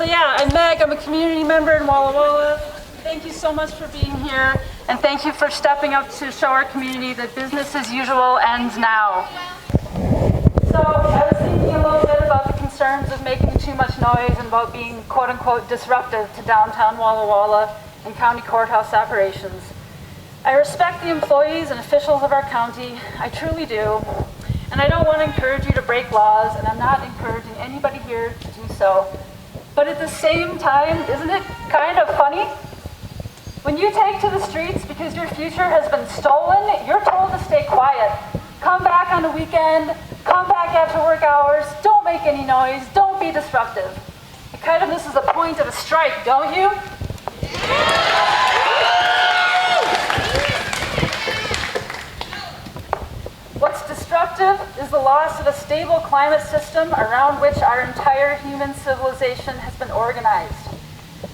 So yeah, I'm Meg. I'm a community member in Walla Walla. Thank you so much for being here, and thank you for stepping up to show our community that business as usual ends now. So I was thinking a little bit about the concerns of making too much noise and about being quote-unquote disruptive to downtown Walla Walla and county courthouse operations. I respect the employees and officials of our county, I truly do, and I don't want to encourage you to break laws, and I'm not encouraging anybody here to do so. But at the same time, isn't it kind of funny? When you take to the streets because your future has been stolen, you're told to stay quiet. Come back on the weekend, come back after work hours, don't make any noise, don't be disruptive. It kind of misses the point of a strike, don't you? What's disruptive is the loss of a stable climate system around which our entire human civilization has been organized.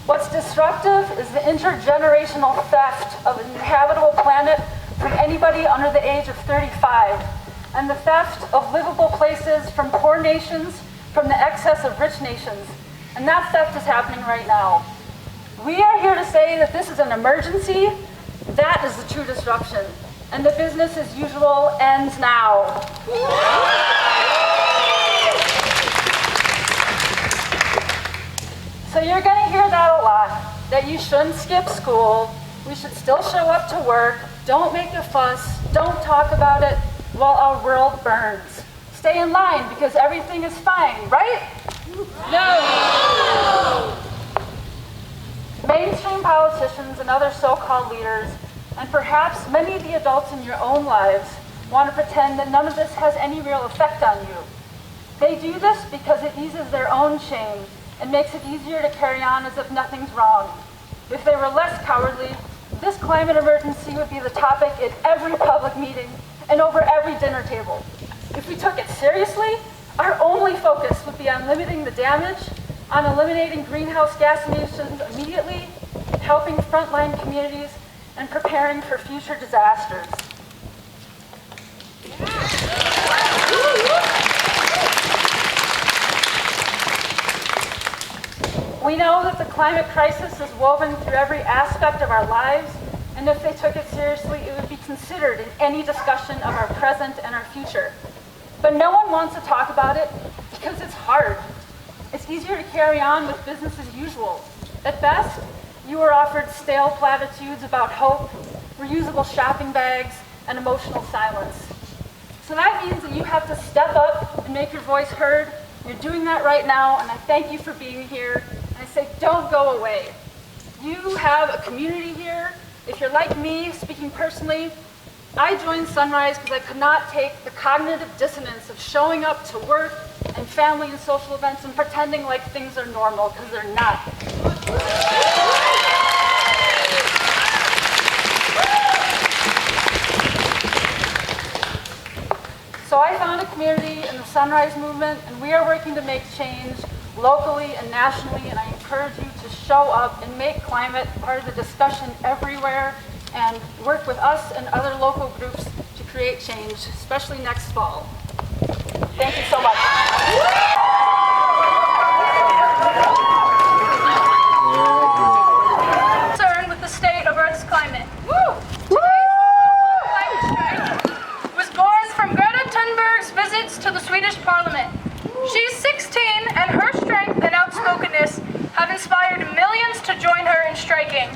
What's disruptive is the intergenerational theft of an inhabitable planet from anybody under the age of 35, and the theft of livable places from poor nations from the excess of rich nations. And that theft is happening right now. We are here to say that this is an emergency. That is the true disruption. And the business as usual ends now. So you're going to hear that a lot, that you shouldn't skip school, we should still show up to work, don't make a fuss, don't talk about it while our world burns. Stay in line because everything is fine, right? No! Mainstream politicians and other so-called leaders, and perhaps many of the adults in your own lives, want to pretend that none of this has any real effect on you. They do this because it eases their own shame and makes it easier to carry on as if nothing's wrong. If they were less cowardly, this climate emergency would be the topic at every public meeting and over every dinner table. If we took it seriously, our only focus would be on limiting the damage, on eliminating greenhouse gas emissions immediately, helping frontline communities, and preparing for future disasters. We know that the climate crisis is woven through every aspect of our lives, and if they took it seriously, it would be considered in any discussion of our present and our future. But no one wants to talk about it because it's hard. It's easier to carry on with business as usual. At best, you are offered stale platitudes about hope, reusable shopping bags, and emotional silence. So that means that you have to step up and make your voice heard. You're doing that right now, and I thank you for being here. And I say, don't go away. You have a community here. If you're like me, speaking personally, I joined Sunrise because I could not take the cognitive dissonance of showing up to work and family and social events and pretending like things are normal, because they're not. So I found a community in the Sunrise Movement, and we are working to make change locally and nationally, and I encourage you to show up and make climate part of the discussion everywhere, and work with us and other local groups to create change, especially next fall. Thank you so much. Concerned with the state of Earth's climate. Visits to the Swedish Parliament. She's 16, and her strength and outspokenness have inspired millions to join her in striking.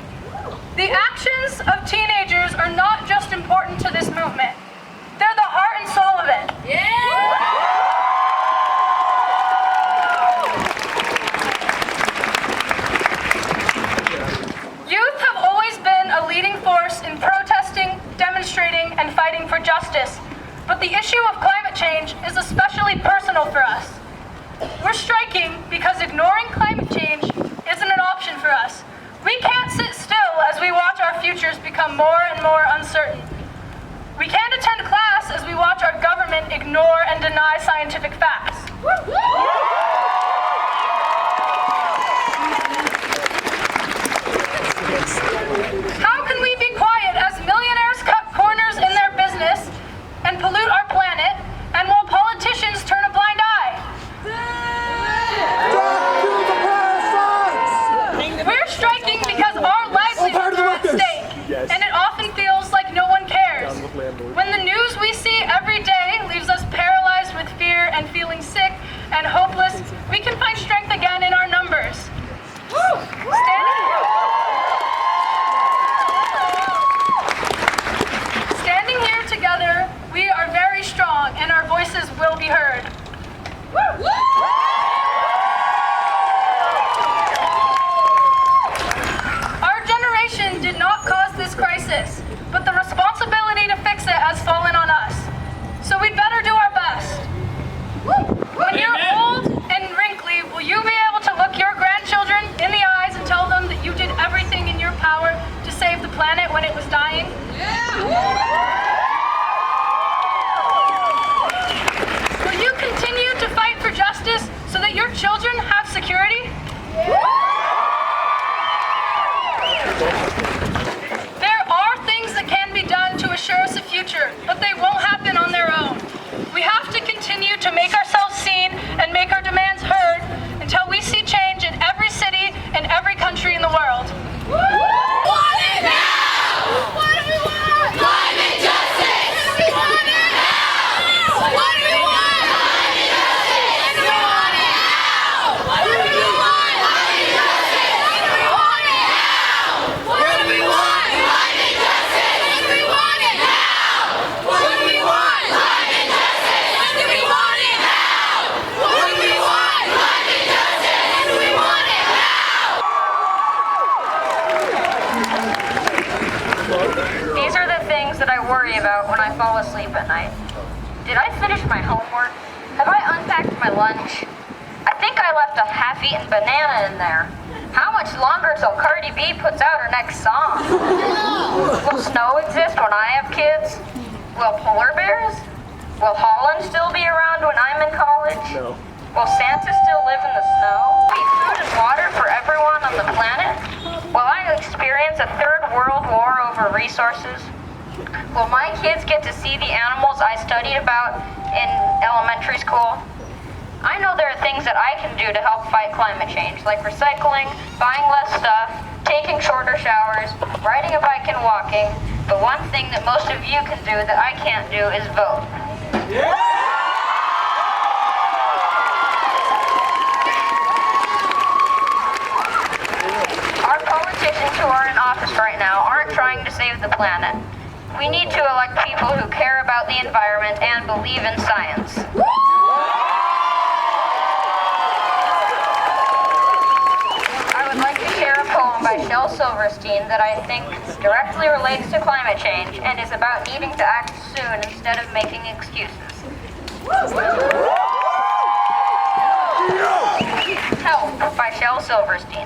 The actions of teenagers are not just important to this movement. They're the heart and soul of it. Youth have always been a leading force in protesting, demonstrating, and fighting for justice. But the issue of climate change is especially personal for us. We're striking because ignoring climate change isn't an option for us. We can't sit still as we watch our futures become more and more uncertain. We can't attend class as we watch our government ignore and deny scientific facts. How can we be quiet as millionaires cut corners in their business and pollute our planet, and while politicians turn a blind eye? Death to the parasite! about when I fall asleep at night. Did I finish my homework? Have I unpacked my lunch? I think I left a half-eaten banana in there. How much longer till Cardi B puts out her next song? Will snow exist when I have kids? Will polar bears? Will Holland still be around when I'm in college? No. Will Santa still live in the snow? Be food and water for everyone on the planet? Will I experience a third world war over resources? Will my kids get to see the animals I studied about in elementary school? I know there are things that I can do to help fight climate change, like recycling, buying less stuff, taking shorter showers, riding a bike and walking. But one thing that most of you can do that I can't do is vote. Our politicians who are in office right now aren't trying to save the planet. We need to elect people who care about the environment and believe in science. I would like to share a poem by Shel Silverstein that I think directly relates to climate change and is about needing to act soon instead of making excuses. Help by Shel Silverstein.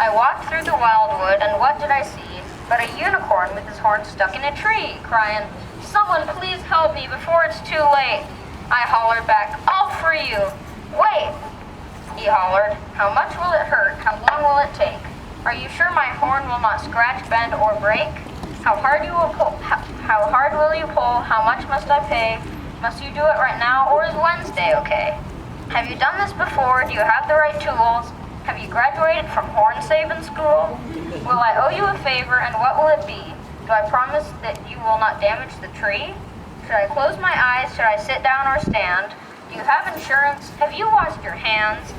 I walked through the wildwood and what did I see but a unicorn with his horn stuck in a tree, crying, "Someone please help me before it's too late." I hollered back, "I'll free you." "Wait," he hollered, "how much will it hurt? How long will it take? Are you sure my horn will not scratch, bend, or break? How hard will you pull? How much must I pay? Must you do it right now, or is Wednesday okay? Have you done this before? Do you have the right tools? Have you graduated from horn saving school? Will I owe you a favor, and what will it be? Do I promise that you will not damage the tree? Should I close my eyes? Should I sit down or stand? Do you have insurance? Have you washed your hands?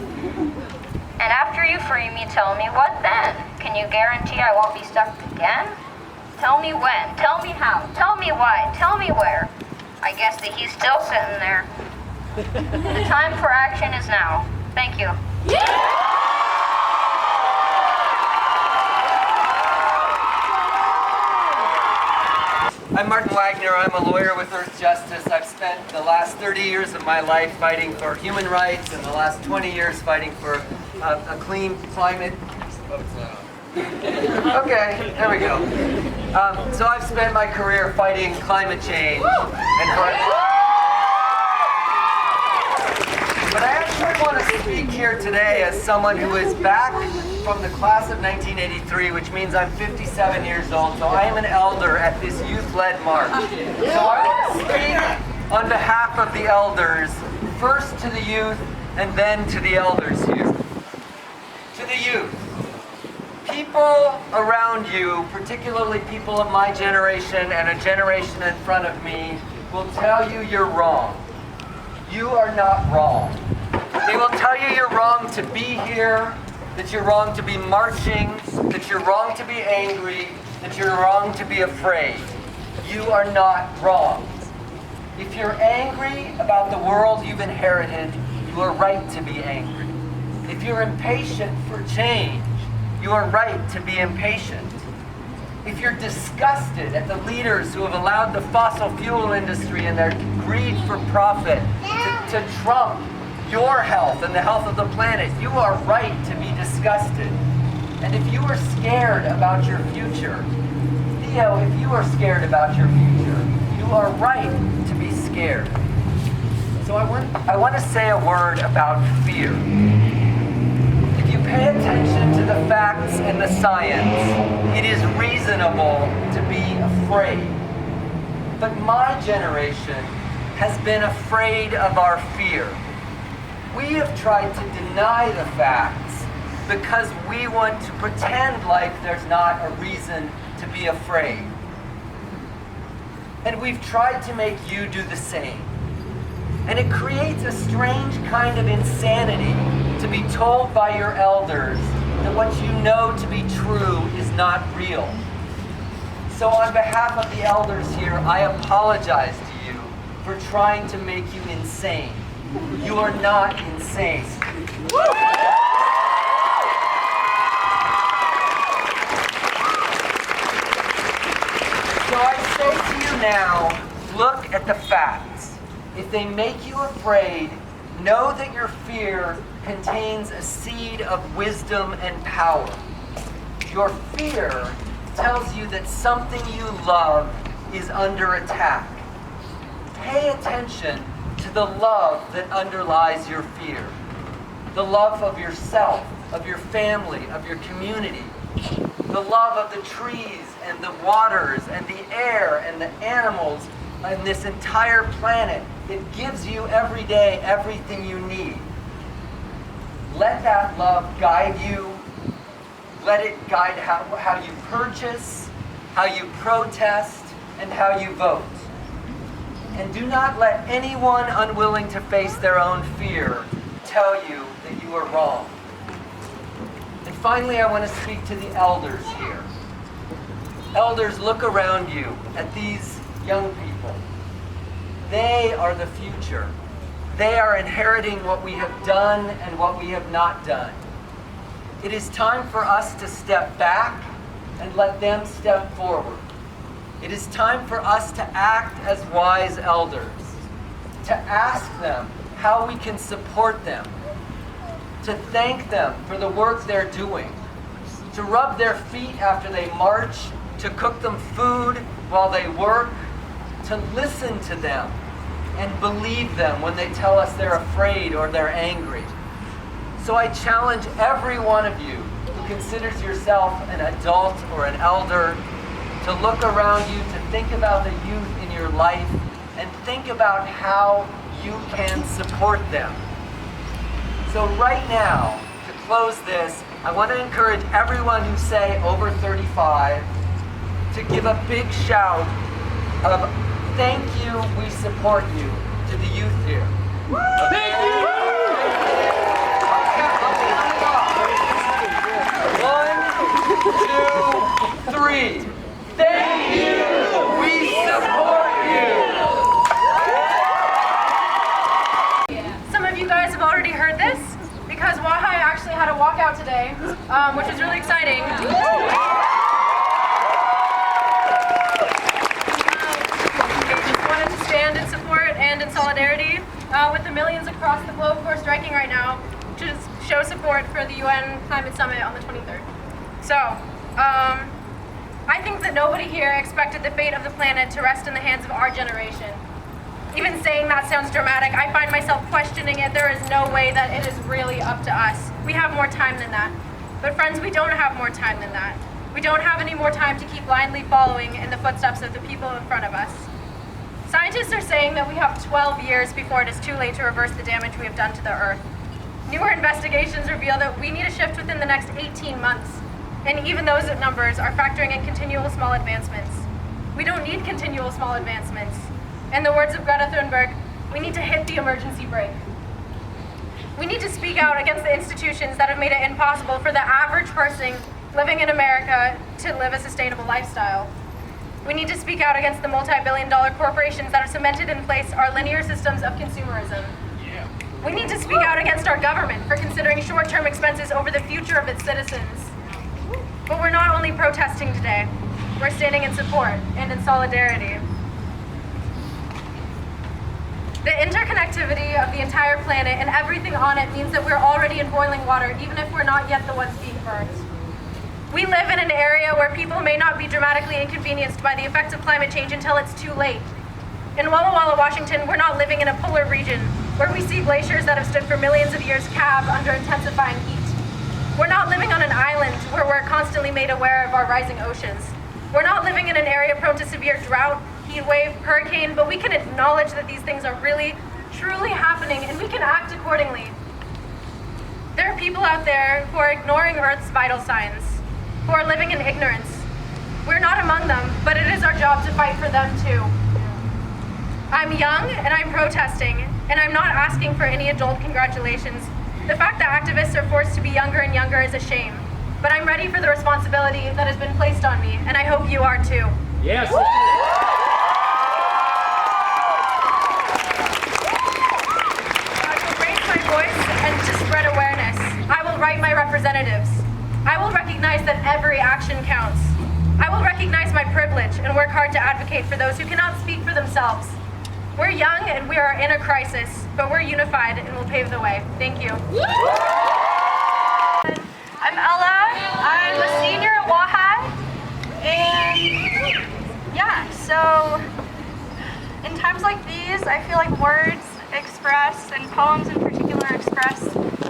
And after you free me, tell me, what then? Can you guarantee I won't be stuck again? Tell me when, tell me how, tell me why, tell me where. I guess that he's still sitting there. The time for action is now. Thank you. I'm Martin Wagner. I'm a lawyer with Earth Justice. I've spent the last 30 years of my life fighting for human rights and the last 20 years fighting for a clean climate. Okay, there we go. So I've spent my career fighting climate change. But I actually want to speak here today as someone who is back from the class of 1983, which means I'm 57 years old, so I am an elder at this youth-led march. So I want to speak on behalf of the elders, first to the youth and then to the elders here. To the youth. People around you, particularly people of my generation and a generation in front of me, will tell you you're wrong. You are not wrong. They will tell you you're wrong to be here, that you're wrong to be marching, that you're wrong to be angry, that you're wrong to be afraid. You are not wrong. If you're angry about the world you've inherited, you are right to be angry. If you're impatient for change, you are right to be impatient. If you're disgusted at the leaders who have allowed the fossil fuel industry and their greed for profit to trump your health and the health of the planet, you are right to be disgusted. And if you are scared about your future, Theo, if you are scared about your future, you are right to be scared. So I want to say a word about fear. If you pay attention to the facts and the science, it is reasonable to be afraid. But my generation has been afraid of our fear. We have tried to deny the facts because we want to pretend like there's not a reason to be afraid. And we've tried to make you do the same. And it creates a strange kind of insanity to be told by your elders that what you know to be true is not real. So on behalf of the elders here, I apologize to you for trying to make you insane. You are not insane. So I say to you now, look at the facts. If they make you afraid, know that your fear contains a seed of wisdom and power. Your fear tells you that something you love is under attack. Pay attention to the love that underlies your fear. The love of yourself, of your family, of your community. The love of the trees and the waters and the air and the animals and this entire planet. It gives you every day everything you need. Let that love guide you. Let it guide how you purchase, how you protest, and how you vote. And do not let anyone unwilling to face their own fear tell you that you are wrong. And finally, I want to speak to the elders here. Elders, look around you at these young people. They are the future. They are inheriting what we have done and what we have not done. It is time for us to step back and let them step forward. It is time for us to act as wise elders, to ask them how we can support them, to thank them for the work they're doing, to rub their feet after they march, to cook them food while they work, to listen to them and believe them when they tell us they're afraid or they're angry. So I challenge every one of you who considers yourself an adult or an elder to look around you, to think about the youth in your life, and think about how you can support them. So right now, to close this, I want to encourage everyone who say over 35 to give a big shout of thank you, we support you to the youth here. Thank you! One, two, three. Thank you! We support you! Some of you guys have already heard this because Wahai actually had a walkout today, which is really exciting. Just wanted to stand in support and in solidarity with the millions across the globe who are striking right now to show support for the UN Climate Summit on the 23rd. So, I think that nobody here expected the fate of the planet to rest in the hands of our generation. Even saying that sounds dramatic. I find myself questioning it. There is no way that it is really up to us. We have more time than that. But friends, we don't have more time than that. We don't have any more time to keep blindly following in the footsteps of the people in front of us. Scientists are saying that we have 12 years before it is too late to reverse the damage we have done to the Earth. Newer investigations reveal that we need a shift within the next 18 months. And even those numbers are factoring in continual small advancements. We don't need continual small advancements. In the words of Greta Thunberg, we need to hit the emergency brake. We need to speak out against the institutions that have made it impossible for the average person living in America to live a sustainable lifestyle. We need to speak out against the multi-billion-dollar corporations that have cemented in place our linear systems of consumerism. We need to speak out against our government for considering short-term expenses over the future of its citizens. But we're not only protesting today, we're standing in support and in solidarity. The interconnectivity of the entire planet and everything on it means that we're already in boiling water, even if we're not yet the ones being burned. We live in an area where people may not be dramatically inconvenienced by the effects of climate change until it's too late. In Walla Walla, Washington, we're not living in a polar region where we see glaciers that have stood for millions of years calve under intensifying heat. We're not living on an island where we're constantly made aware of our rising oceans. We're not living in an area prone to severe drought, heat wave, hurricane, but we can acknowledge that these things are really, truly happening, and we can act accordingly. There are people out there who are ignoring Earth's vital signs, who are living in ignorance. We're not among them, but it is our job to fight for them too. I'm young and I'm protesting, and I'm not asking for any adult congratulations. The fact that activists are forced to be younger and younger is a shame, but I'm ready for the responsibility that has been placed on me, and I hope you are too. Yes. I will raise my voice and to spread awareness. I will write my representatives. I will recognize that every action counts. I will recognize my privilege and work hard to advocate for those who cannot speak for themselves. We're young and we are in a crisis, but we're unified and will pave the way. Thank you. I'm Ella. I'm a senior at WAHI. And yeah, so in times like these, I feel like words express, and poems in particular express,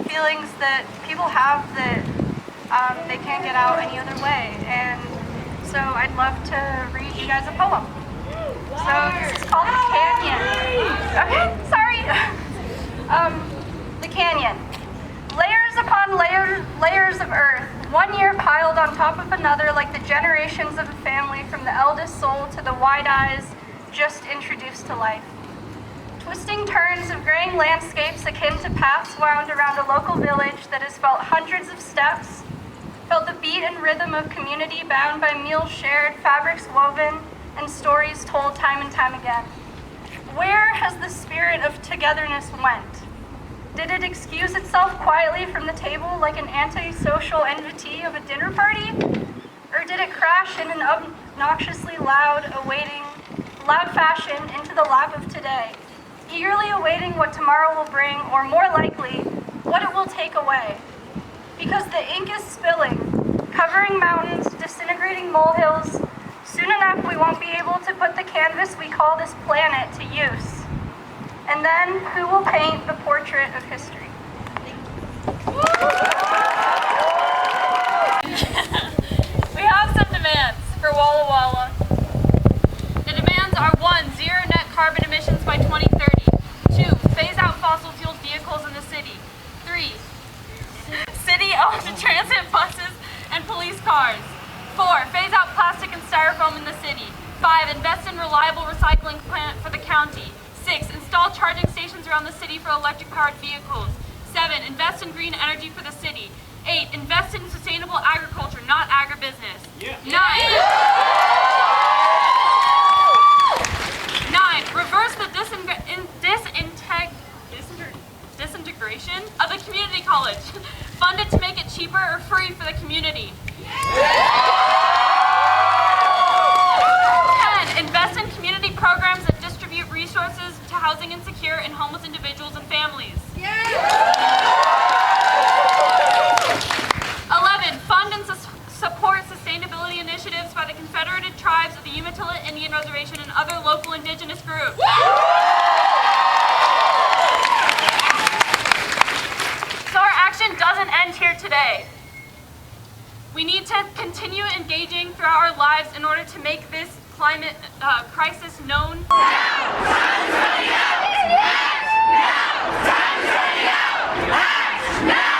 feelings that people have that they can't get out any other way. And so I'd love to read you guys a poem. So this is called The Canyon. Okay, sorry. The Canyon. Layers upon layers of earth, one year piled on top of another like the generations of a family, from the eldest soul to the wide eyes just introduced to life. Twisting turns of graying landscapes akin to paths wound around a local village that has felt hundreds of steps, felt the beat and rhythm of community bound by meals shared, fabrics woven, and stories told time and time again. Where has the spirit of togetherness went? Did it excuse itself quietly from the table like an antisocial invitee of a dinner party? Or did it crash in an obnoxiously loud fashion into the lap of today, eagerly awaiting what tomorrow will bring, or more likely, what it will take away? Because the ink is spilling, covering mountains, disintegrating molehills. Soon enough, we won't be able to put the canvas we call this planet to use. And then, who will paint the portrait of history? We have some demands for Walla Walla. The demands are 1. Zero net carbon emissions by 2030. 2. Phase out fossil fuel vehicles in the city. 3. City-owned transit buses and police cars. 4. Phase out plastic and styrofoam in the city. 5. Invest in reliable recycling plant for the county. 6. Install charging stations around the city for electric-powered vehicles. 7. Invest in green energy for the city. 8. Invest in sustainable agriculture, not agribusiness. 9. Reverse the disintegration of the community college. Fund it to make it cheaper or free for the community. 10. Invest in community programs that distribute resources to housing insecure and homeless individuals and families. 11. Fund and support sustainability initiatives by the Confederated Tribes of the Umatilla Indian Reservation and other local indigenous groups. So our action doesn't end here today. We need to continue engaging throughout our lives in order to make this climate crisis known. Now!